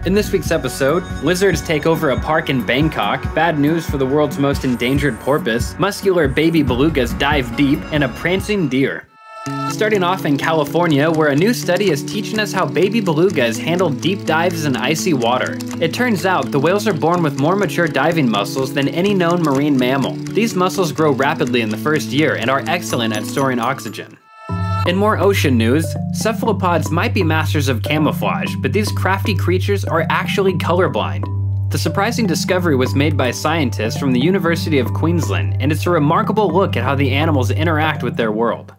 In this week's episode, lizards take over a park in Bangkok, bad news for the world's most endangered porpoise, muscular baby belugas dive deep, and a prancing deer. Starting off in California, where a new study is teaching us how baby belugas handle deep dives in icy water. It turns out the whales are born with more mature diving muscles than any known marine mammal. These muscles grow rapidly in the first year and are excellent at storing oxygen. In more ocean news, cephalopods might be masters of camouflage, but these crafty creatures are actually colorblind. The surprising discovery was made by scientists from the University of Queensland, and it's a remarkable look at how the animals interact with their world.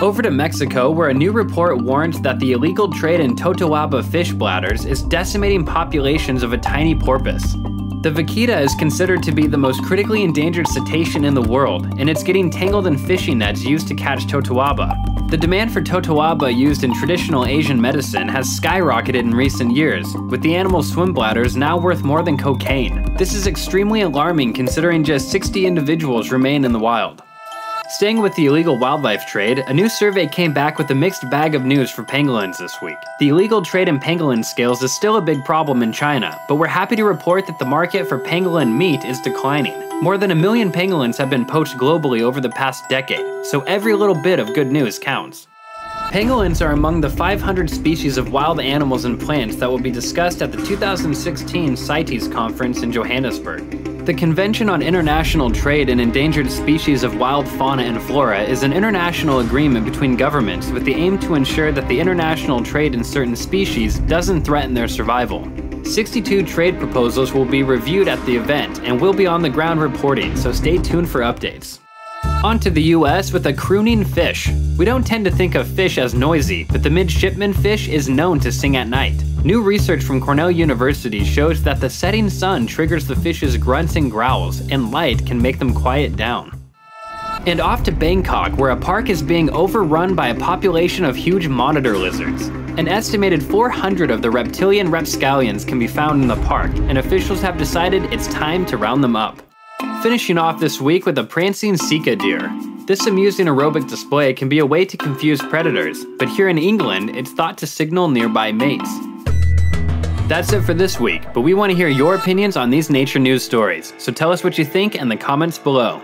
Over to Mexico, where a new report warns that the illegal trade in totoaba fish bladders is decimating populations of a tiny porpoise. The vaquita is considered to be the most critically endangered cetacean in the world, and it's getting tangled in fishing nets used to catch totoaba. The demand for totoaba used in traditional Asian medicine has skyrocketed in recent years, with the animal's swim bladders now worth more than cocaine. This is extremely alarming considering just 60 individuals remain in the wild. Staying with the illegal wildlife trade, a new survey came back with a mixed bag of news for pangolins this week. The illegal trade in pangolin scales is still a big problem in China, but we're happy to report that the market for pangolin meat is declining. More than 1 million pangolins have been poached globally over the past decade, so every little bit of good news counts. Pangolins are among the 500 species of wild animals and plants that will be discussed at the 2016 CITES conference in Johannesburg. The Convention on International Trade in Endangered Species of Wild Fauna and Flora is an international agreement between governments with the aim to ensure that the international trade in certain species doesn't threaten their survival. 62 trade proposals will be reviewed at the event and will be on the ground reporting, so stay tuned for updates. On to the US with a crooning fish. We don't tend to think of fish as noisy, but the midshipman fish is known to sing at night. New research from Cornell University shows that the setting sun triggers the fish's grunts and growls, and light can make them quiet down. And off to Bangkok, where a park is being overrun by a population of huge monitor lizards. An estimated 400 of the reptilian rapscallions can be found in the park, and officials have decided it's time to round them up. Finishing off this week with a prancing sika deer. This amusing aerobic display can be a way to confuse predators, but here in England, it's thought to signal nearby mates. That's it for this week, but we want to hear your opinions on these nature news stories, so tell us what you think in the comments below.